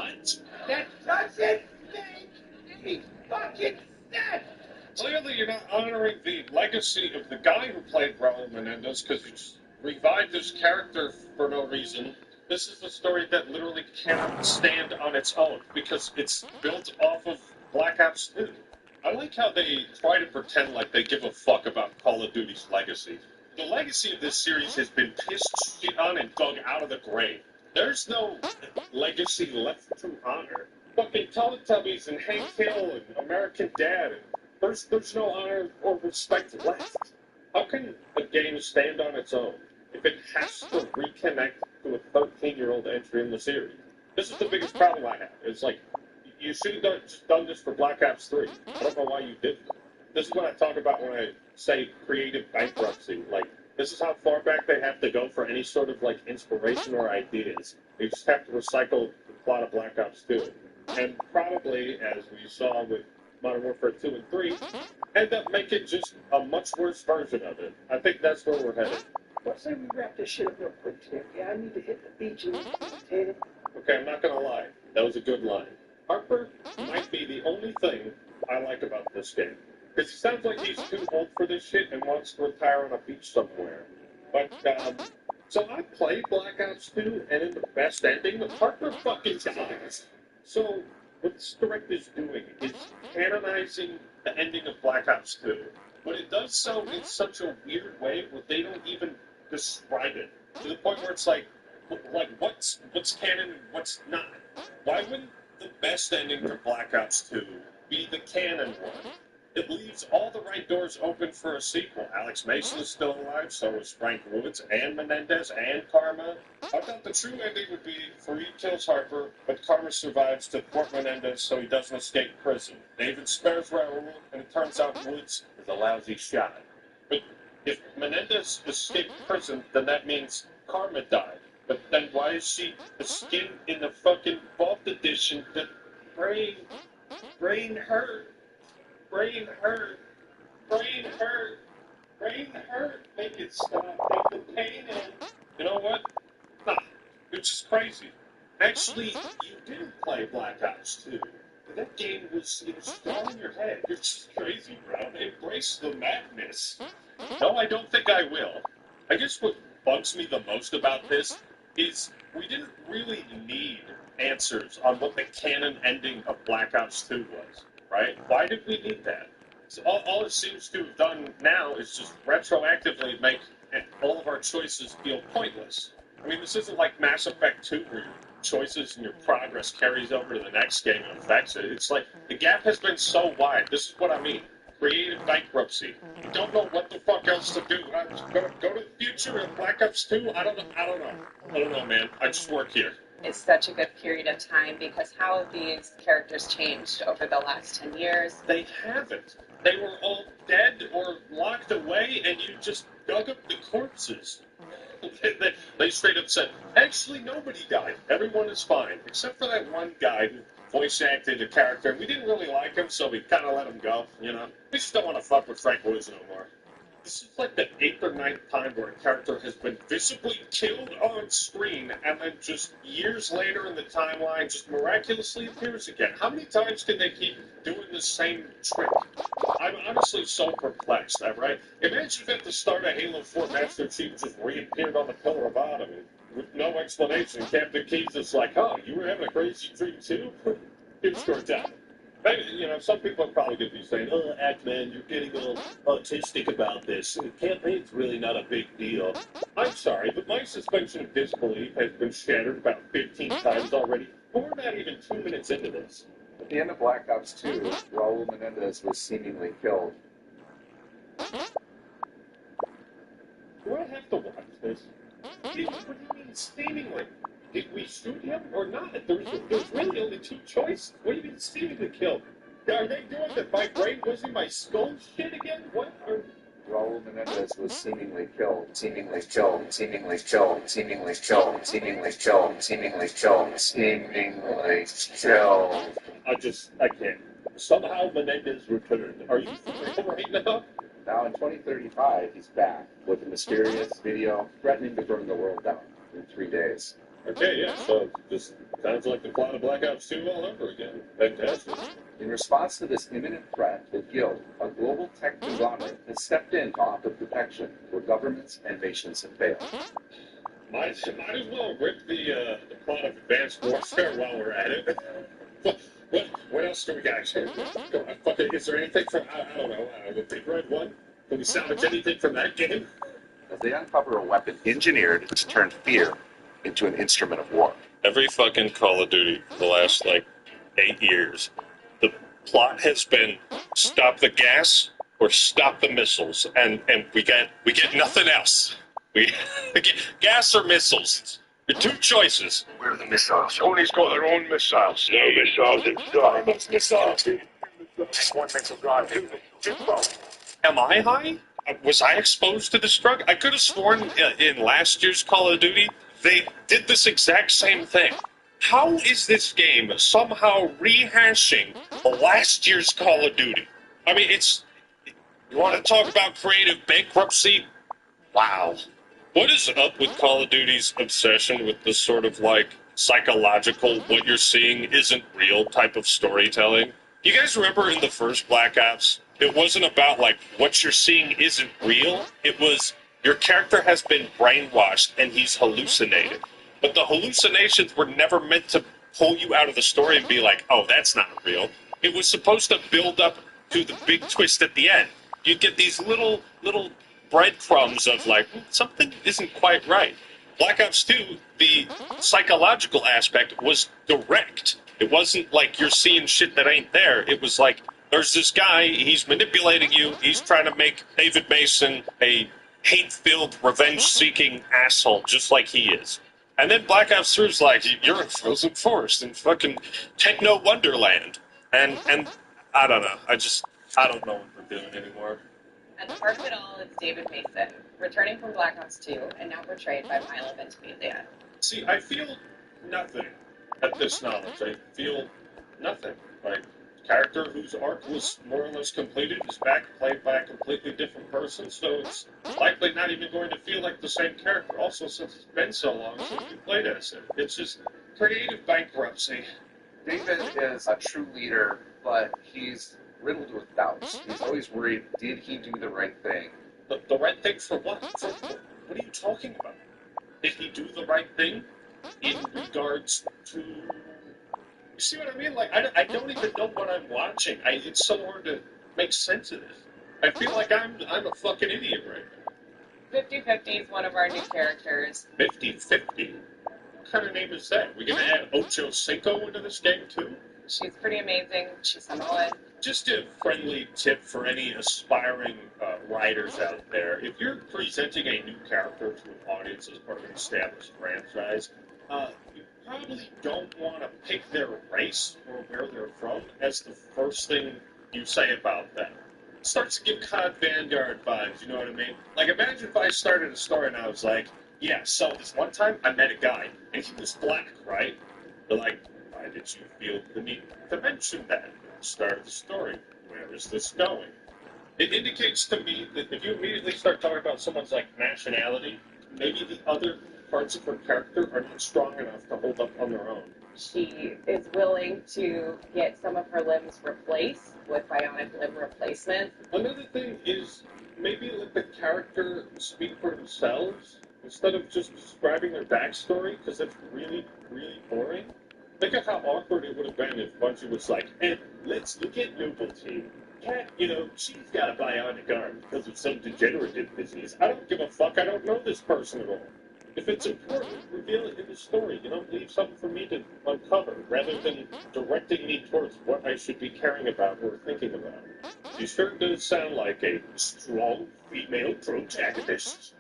But that doesn't make any fucking sense. Clearly, you're not honoring the legacy of the guy who played Raul Menendez because you just revived his character for no reason. This is a story that literally cannot stand on its own because it's built off of Black Ops 2. I like how they try to pretend like they give a fuck about Call of Duty's legacy. The legacy of this series has been pissed shit on and dug out of the grave. There's no legacy left to honor. Fucking Teletubbies and Hank Hill and American Dad, and there's no honor or respect left. How can a game stand on its own if it has to reconnect to a 13-year-old entry in the series? This is the biggest problem I have. It's like, you should have done this for Black Ops 3. I don't know why you didn't. This is what I talk about when I say creative bankruptcy. Like, this is how far back they have to go for any sort of, like, inspiration or ideas. They just have to recycle the plot of Black Ops 2. And probably, as we saw with Modern Warfare 2 and 3, end up making just a much worse version of it. I think that's where we're headed. Let's say we wrap this shit up real quick, Tim. Yeah, I need to hit the beach and meditate it. Okay, I'm not gonna lie. That was a good line. Harper might be the only thing I like about this game. Because he sounds like he's too old for this shit and wants to retire on a beach somewhere. But, so I played Black Ops 2, and in the best ending, Harper fucking dies. So, what this director's doing is canonizing the ending of Black Ops 2. But it does so in such a weird way where they don't even describe it. To the point where it's like what's canon and what's not. Why wouldn't the best ending for Black Ops 2 be the canon one? It leaves all the right doors open for a sequel. Alex Mason is still alive, so is Frank Woods, and Menendez, and Karma. I thought the true ending would be Fareed kills Harper, but Karma survives to thwart Menendez so he doesn't escape prison. David spares Raul, and it turns out Woods is a lousy shot. But if Menendez escaped prison, then that means Karma died. But then why is she the skin in the fucking Vault Edition that brain hurt? Brain hurt. Make it stop. Make the pain end. You know what? Nah, it's just crazy. Actually, you didn't play Black Ops 2. That game was all in your head. You're just crazy, bro. Embrace the madness. No, I don't think I will. I guess what bugs me the most about this is we didn't really need answers on what the canon ending of Black Ops 2 was. Right? Why did we need that? So all it seems to have done now is just retroactively make all of our choices feel pointless. I mean, this isn't like Mass Effect 2 where your choices and your progress carries over to the next game and affects it. It's like the gap has been so wide. This is what I mean. Creative bankruptcy. You don't know what the fuck else to do. Go to the future in Black Ops 2? I don't know, man. I just work here. It's such a good period of time because how have these characters changed over the last 10 years? They haven't. They were all dead or locked away and you just dug up the corpses. They straight up said, actually nobody died. Everyone is fine. Except for that one guy who voice acted a character. We didn't really like him, so we kind of let him go, you know? We just don't want to fuck with Frank Woods no more. This is like the 8th or 9th time where a character has been visibly killed on screen and then just years later in the timeline just miraculously appears again. How many times can they keep doing the same trick? I'm honestly so perplexed, right? Imagine if at the start of Halo 4 Master Chief just reappeared on the Pillar of Autumn with no explanation. Captain Keyes is like, oh, you were having a crazy dream too? Good story time. Maybe, you know, some people are probably going to be saying, oh, Ackman, you're getting all autistic about this. The campaign's really not a big deal. I'm sorry, but my suspension of disbelief has been shattered about 15 times already. But we're not even 2 minutes into this. At the end of Black Ops 2, Raul Menendez was seemingly killed. Do I have to watch this? What do you mean seemingly? Did we shoot him or not? There's really only two choices. What do you mean seemingly killed? Are they doing the my brain was in my skull shit again? What? Raul Menendez was seemingly killed. Seemingly killed. Seemingly killed. Seemingly killed. Seemingly killed. Seemingly killed. Seemingly killed. I can't. Somehow Menendez returned. Are you for real right now? Now in 2035, he's back with a mysterious video threatening to burn the world down in 3 days. Okay, yeah, so this sounds like the plot of Black Ops 2 all over again. Fantastic. In response to this imminent threat, the Guild, a global tech conglomerate, has stepped in to offer protection where governments and nations have failed. Might as well rip the plot of Advanced Warfare while we're at it. What else do we got here? Is there anything from, I don't know, the Big Red One? Can we salvage anything from that game? As they uncover a weapon engineered to turn fear into an instrument of war. Every fucking Call of Duty for the last, 8 years, the plot has been stop the gas or stop the missiles, and we get nothing else. We get gas or missiles. The two choices. Where are the missiles? Tony's got their own missiles. No missiles inside. Missiles. Just one missile gone. Am I high? Was I exposed to this drug? I could have sworn in last year's Call of Duty, they did this exact same thing. How is this game somehow rehashing last year's Call of Duty? I mean, you want to talk about creative bankruptcy? Wow. What is up with Call of Duty's obsession with this sort of psychological, what you're seeing isn't real type of storytelling? You guys remember in the first Black Ops, it wasn't about what you're seeing isn't real. It was your character has been brainwashed and he's hallucinated. But the hallucinations were never meant to pull you out of the story and be like, oh, that's not real. It was supposed to build up to the big twist at the end. You'd get these little breadcrumbs of something isn't quite right. Black Ops 2, the psychological aspect was direct. It wasn't like you're seeing shit that ain't there. It was like, there's this guy, he's manipulating you, he's trying to make David Mason a hate-filled, revenge-seeking asshole, just like he is. And then Black Ops 3 is like, you're in frozen forest in fucking techno wonderland. And I don't know. I don't know what we're doing anymore. At the heart of it all is David Mason, returning from Black Ops 2 and now portrayed by Milo Ventimiglia. See, I feel nothing at this knowledge. I feel nothing. Character whose arc was more or less completed is back, played by a completely different person, so it's likely not even going to feel like the same character. Also, since it's been so long since we played as him, it's just creative bankruptcy. David is a true leader, but he's riddled with doubts. He's always worried, did he do the right thing? The right thing for what? What are you talking about? Did he do the right thing in regards to... You see what I mean? I don't even know what I'm watching. It's so hard to make sense of this. I feel like I'm a fucking idiot right now. 50-50 is one of our new characters. 50-50? What kind of name is that? We gonna add Ocho Cinco into this game too? She's pretty amazing. She's Samoan. Just a friendly tip for any aspiring writers out there. If you're presenting a new character to an audience as part of an established franchise, you probably don't want to pick their race or where they're from as the first thing you say about them. It starts to give COD Vanguard vibes, you know what I mean? Imagine if I started a story and I was like, yeah, so this one time I met a guy, and he was black, right? They're like, why did you feel the need to mention that at the start of the story? Where is this going? It indicates to me that if you immediately start talking about someone's nationality, maybe the other parts of her character are not strong enough to hold up on their own. She is willing to get some of her limbs replaced with bionic limb replacement. Another thing is maybe let the character speak for themselves instead of just describing their backstory, because that's really, really boring. Think of how awkward it would have been if Bungie was like, hey, let's look at Noble Team. Cat, she's got a bionic arm because of some degenerative disease. I don't give a fuck. I don't know this person at all. If it's important, reveal it in the story. You don't leave something for me to uncover, rather than directing me towards what I should be caring about or thinking about. She sure does sound like a strong female protagonist.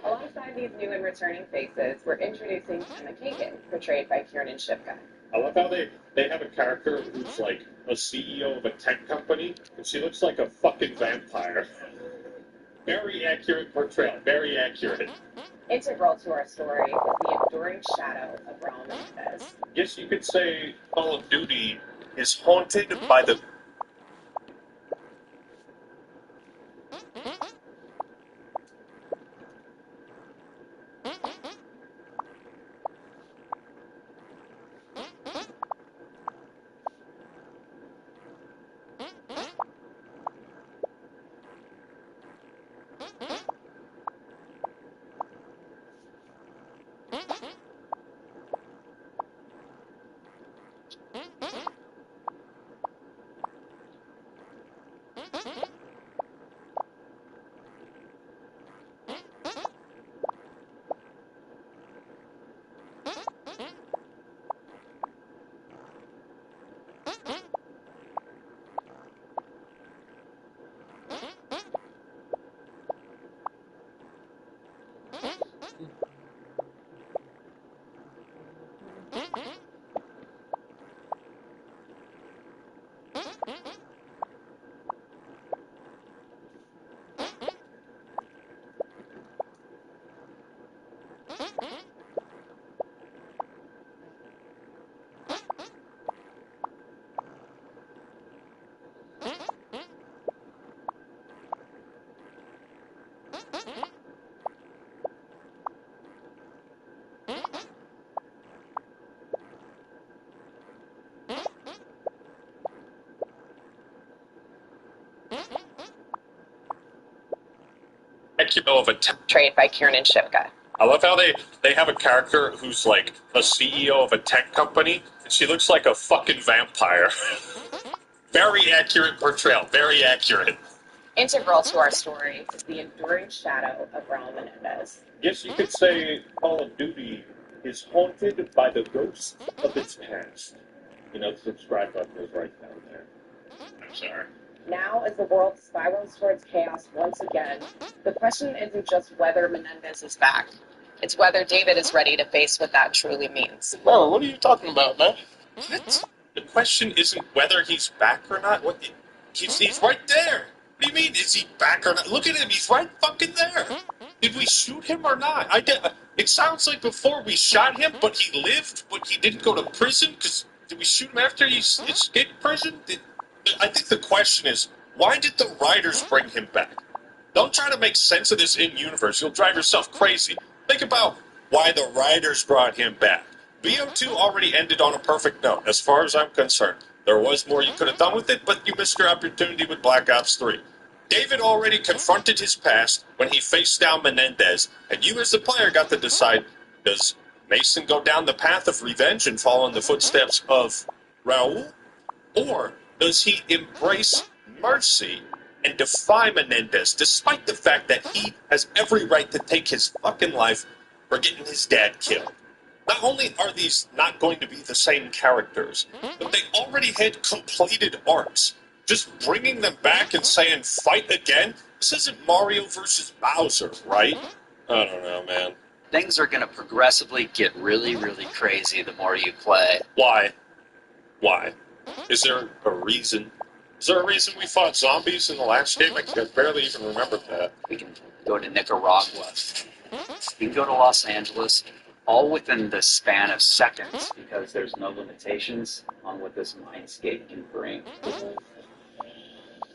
Alongside these new and returning faces, we're introducing Emma Kagan, portrayed by Kiernan Shipka. I love how they have a character who's like a CEO of a tech company, and she looks like a fucking vampire. Very accurate portrayal, very accurate. Integral to our story is the enduring shadow of Raul Menendez. Yes, you could say Call of Duty is haunted by the... Of a Trade by Kieran Shipka. I love how they have a character who's like a CEO of a tech company, and she looks like a fucking vampire. Very accurate portrayal. Very accurate. Integral to our story is the enduring shadow of Raul Menendez. Yes, you could say Call of Duty is haunted by the ghosts of its past. You know, the subscribe button is right down there. I'm sorry. Now, as the world spirals towards chaos once again, the question isn't just whether Menendez is back. It's whether David is ready to face what that truly means. Bro, what are you talking about, man? What? The question isn't whether he's back or not. What? He's right there. What do you mean, is he back or not? Look at him, he's right fucking there. Did we shoot him or not? It sounds like before we shot him, but he lived, but he didn't go to prison, because did we shoot him after he escaped prison? I think the question is, why did the writers bring him back? Don't try to make sense of this in-universe. You'll drive yourself crazy. Think about why the writers brought him back. BO2 already ended on a perfect note, as far as I'm concerned. There was more you could have done with it, but you missed your opportunity with Black Ops 3. David already confronted his past when he faced down Menendez, and you as the player got to decide, does Mason go down the path of revenge and follow in the footsteps of Raul? Or does he embrace mercy and defy Menendez, despite the fact that he has every right to take his fucking life for getting his dad killed? Not only are these not going to be the same characters, but they already had completed arcs. Just bringing them back and saying, fight again? This isn't Mario versus Bowser, right? I don't know, man. Things are going to progressively get really, really crazy the more you play. Why? Why? Is there a reason? Is there a reason we fought zombies in the last game? I barely even remember that. We can go to Nicaragua. We can go to Los Angeles, all within the span of seconds, because there's no limitations on what this mindscape can bring.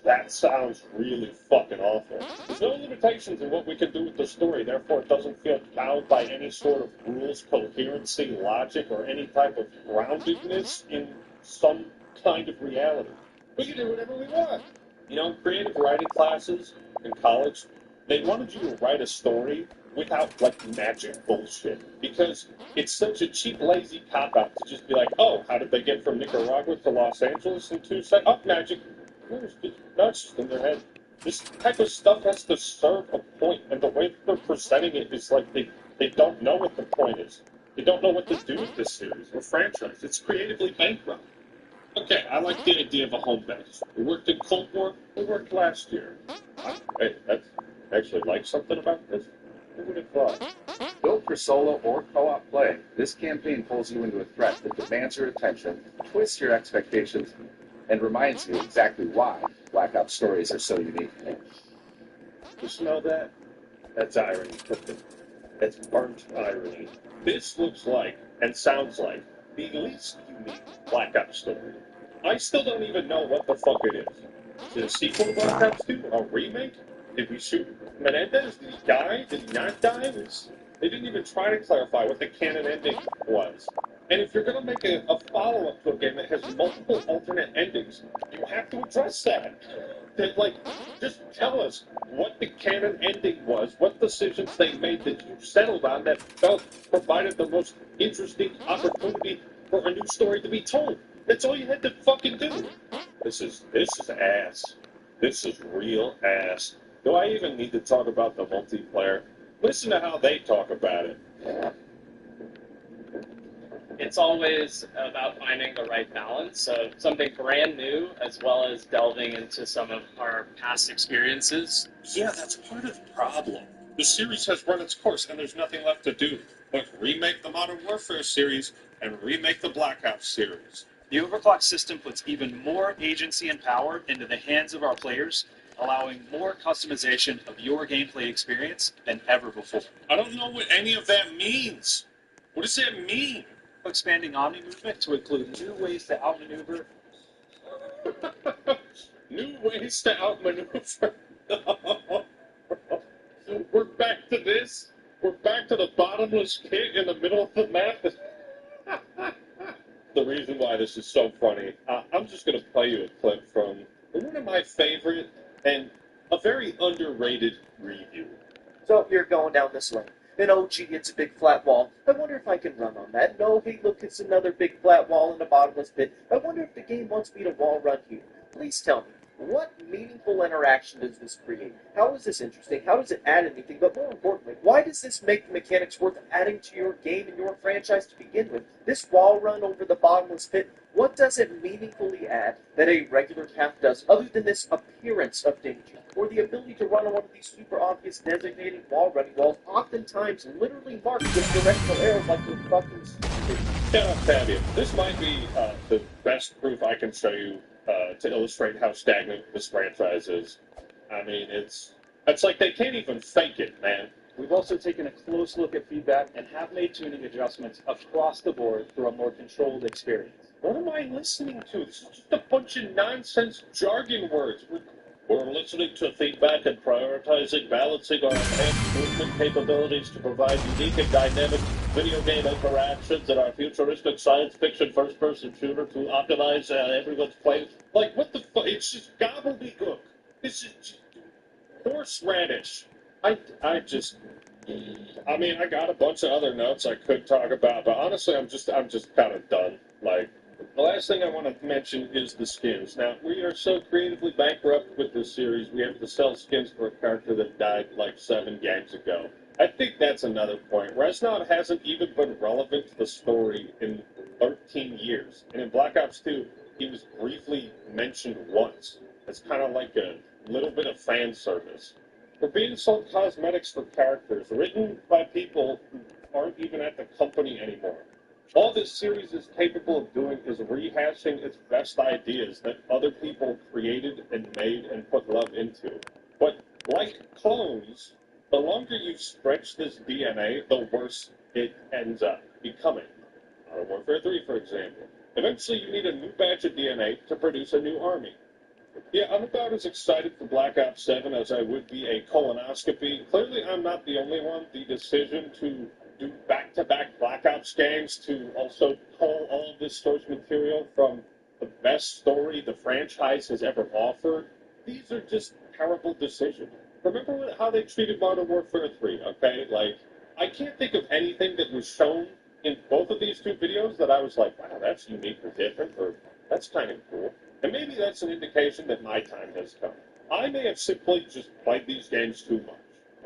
That sounds really fucking awful. There's no limitations in what we can do with the story, therefore it doesn't feel bound by any sort of rules, coherency, logic, or any type of groundedness in some kind of reality. We can do whatever we want. You know, creative writing classes in college, they wanted you to write a story without, like, magic bullshit. Because it's such a cheap, lazy cop-out to just be like, oh, how did they get from Nicaragua to Los Angeles in 2 seconds? Oh, magic. No, it's just in their head. This type of stuff has to serve a point, and the way that they're presenting it is like they don't know what the point is. They don't know what to do with this series or franchise. It's creatively bankrupt. Okay, I like the idea of a home base. We worked in Cold War. We worked last year. Hey, that's actually like something about this. Who would have thought? Built for solo or co-op play, this campaign pulls you into a threat that demands your attention, twists your expectations, and reminds you exactly why Black Ops stories are so unique. You smell that? That's irony cooking. That's burnt irony. This looks like, and sounds like, the least unique Black Ops story. I still don't even know what the fuck it is. Is it a sequel to Black Ops 2? A remake? Did we shoot Menendez? Did he die? Did he not die? They didn't even try to clarify what the canon ending was. And if you're going to make a follow-up to a game that has multiple alternate endings, you have to address that. Just tell us what the canon ending was, what decisions they made that you settled on that provided the most interesting opportunity for a new story to be told. That's all you had to fucking do. This is ass. This is real ass. Do I even need to talk about the multiplayer? Listen to how they talk about it. It's always about finding the right balance of something brand new as well as delving into some of our past experiences. Yeah, that's part of the problem. The series has run its course and there's nothing left to do but remake the Modern Warfare series and remake the Black Ops series. The overclock system puts even more agency and power into the hands of our players, allowing more customization of your gameplay experience than ever before. I don't know what any of that means. What does that mean? Expanding Omni movement to include new ways to outmaneuver. New ways to outmaneuver. We're back to this. We're back to the bottomless pit in the middle of the map. The reason why this is so funny, I'm just going to play you a clip from one of my favorite and a very underrated review. So you're going down this lane. And oh gee, it's a big flat wall. I wonder if I can run on that. No, hey look, it's another big flat wall in a bottomless pit. I wonder if the game wants me to wall run here. Please tell me, what meaningful interaction does this create? How is this interesting? How does it add anything? But more importantly, why does this make the mechanics worth adding to your game and your franchise to begin with? This wall run over the bottomless pit, what does it meaningfully add that a regular path does, other than this appearance of danger, or the ability to run on one of these super obvious designated wall running walls, oftentimes literally marked with directional arrows like you're fucking stupid? Shut up, Fabian. This might be the best proof I can show you to illustrate how stagnant this franchise is. I mean, it's like they can't even fake it, man. We've also taken a close look at feedback and have made tuning adjustments across the board for a more controlled experience. What am I listening to? This is just a bunch of nonsense jargon words. We're listening to feedback and prioritizing, balancing our enhanced movement capabilities to provide unique and dynamic video game interactions in our futuristic science fiction first-person shooter to optimize everyone's play. Like, what the fuck? It's just gobbledygook. This is just horseradish. I mean, I got a bunch of other notes I could talk about, but honestly, I'm just kind of done. Like, the last thing I want to mention is the skins. Now, we are so creatively bankrupt with this series, we have to sell skins for a character that died like 7 games ago. I think that's another point. Reznov hasn't even been relevant to the story in 13 years. And in Black Ops 2, he was briefly mentioned once. It's kind of like a little bit of fan service. We're being sold cosmetics for characters written by people who aren't even at the company anymore. All this series is capable of doing is rehashing its best ideas that other people created and made and put love into. But like clones, the longer you stretch this DNA, the worse it ends up becoming. Modern Warfare 3, for example. Eventually you need a new batch of DNA to produce a new army. Yeah, I'm about as excited for Black Ops 7 as I would be a colonoscopy. Clearly, I'm not the only one. The decision to do back-to-back Black Ops games to also pull all of this source material from the best story the franchise has ever offered, these are just terrible decisions. Remember how they treated Modern Warfare 3, okay? Like, I can't think of anything that was shown in both of these 2 videos that I was like, wow, that's unique or different, or that's kind of cool. And maybe that's an indication that my time has come. I may have simply just played these games too much.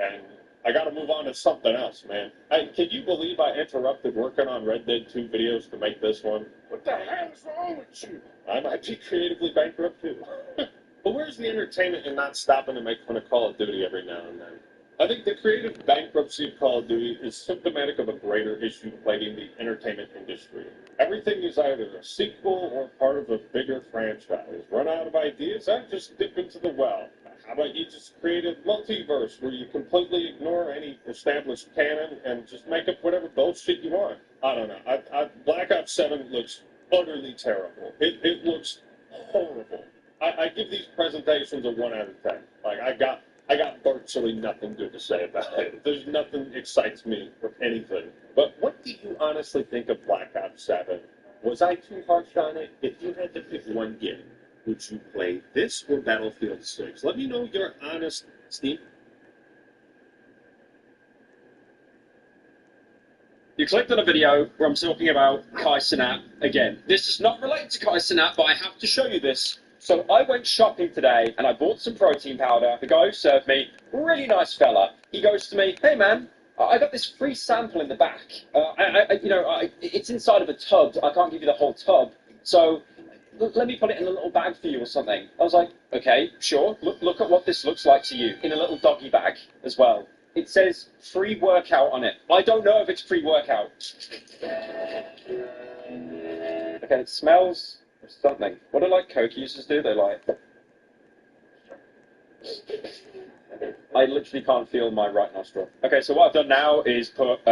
And I gotta move on to something else, man. Can you believe I interrupted working on Red Dead 2 videos to make this one? What the hell is wrong with you? I might be creatively bankrupt too. But where's the entertainment in not stopping to make fun of Call of Duty every now and then? I think the creative bankruptcy of Call of Duty is symptomatic of a greater issue plaguing the entertainment industry. Everything is either a sequel or part of a bigger franchise. Run out of ideas? Just dip into the well. How about you just create a multiverse where you completely ignore any established canon and just make up whatever bullshit you want? I don't know. Black Ops 7 looks utterly terrible. It looks horrible. I give these presentations a 1 out of 10. Like, I got virtually nothing good to say about it. There's nothing excites me or anything. But what do you honestly think of Black Ops 7? Was I too harsh on it? If you had to pick one game, would you play this or Battlefield 6? Let me know your honest, Steve. You clicked on a video where I'm talking about Kai Cenat again. This is not related to Kai Cenat, but I have to show you this So I went shopping today and I bought some protein powder. The guy who served me, really nice fella, he goes to me, hey man, I got this free sample in the back. It's inside of a tub. I can't give you the whole tub. So let me put it in a little bag for you or something. I was like, okay, sure. Look at what this looks like to you in a little doggy bag as well. It says free workout on it. I don't know if it's pre-workout. Okay, it smells of something. What do like Coke users do? They like... I literally can't feel my right nostril. Okay, so what I've done now is put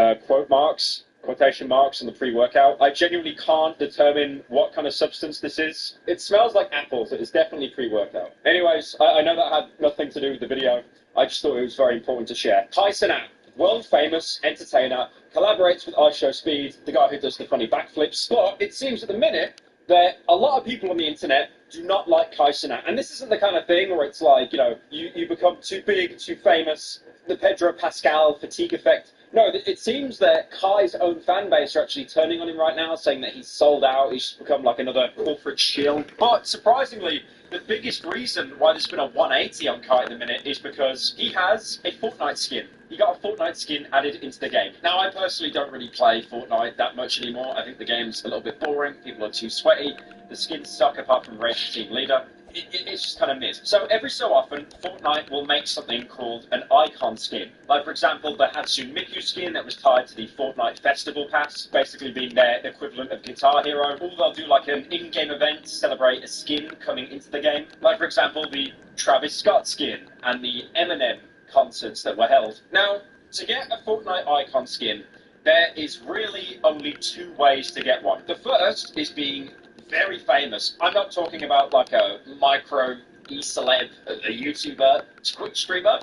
quotation marks on the pre-workout. I genuinely can't determine what kind of substance this is. It smells like apples. It is definitely pre-workout. Anyways, I know that had nothing to do with the video. I just thought it was very important to share. Kai Cenat, world-famous entertainer, collaborates with iShowSpeed, the guy who does the funny backflips. But it seems at the minute that a lot of people on the internet do not like Kai Cenat. And this isn't the kind of thing where it's like, you become too big, too famous, the Pedro Pascal fatigue effect. No, it seems that Kai's own fan base are actually turning on him right now, saying that he's sold out, he's become like another corporate shill. But surprisingly, the biggest reason why there's been a 180 on Kai at the minute is because he has a Fortnite skin. He got a Fortnite skin added into the game. Now, I personally don't really play Fortnite that much anymore. I think the game's a little bit boring. People are too sweaty. The skins suck apart from Race Team Leader. It's just kind of mid. So every so often, Fortnite will make something called an icon skin. Like, for example, the Hatsune Miku skin that was tied to the Fortnite Festival Pass, basically being their equivalent of Guitar Hero. Or they'll do like an in-game event to celebrate a skin coming into the game. Like, for example, the Travis Scott skin and the Eminem concerts that were held. Now, to get a Fortnite icon skin, there is really only two ways to get one. The first is being very famous. I'm not talking about like a micro e-celeb, a YouTuber, Twitch streamer.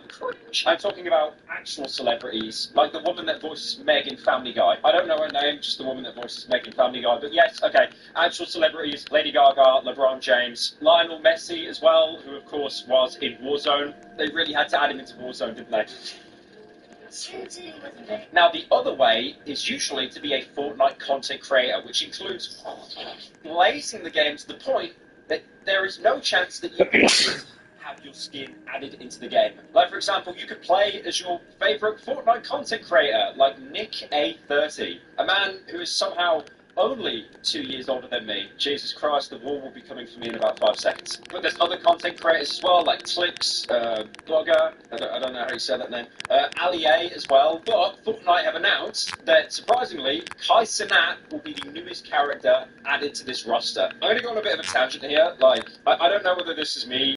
I'm talking about actual celebrities, like the woman that voices Meg in Family Guy. I don't know her name, just the woman that voices Meg in Family Guy. But yes, okay, actual celebrities, Lady Gaga, LeBron James, Lionel Messi as well, who of course was in Warzone. They really had to add him into Warzone, didn't they? Now, the other way is usually to be a Fortnite content creator, which includes blazing the game to the point that there is no chance that you can have your skin added into the game. Like, for example, you could play as your favourite Fortnite content creator, like Ii6eLsJgC, a man who is somehow only 2 years older than me. Jesus Christ, the wall will be coming for me in about 5 seconds. But there's other content creators as well, like Clips, Blogger, I don't know how you say that name, Ali A as well. But Fortnite have announced that, surprisingly, Kai Cenat will be the newest character added to this roster. I'm going to go on a bit of a tangent here. Like, I don't know whether this is me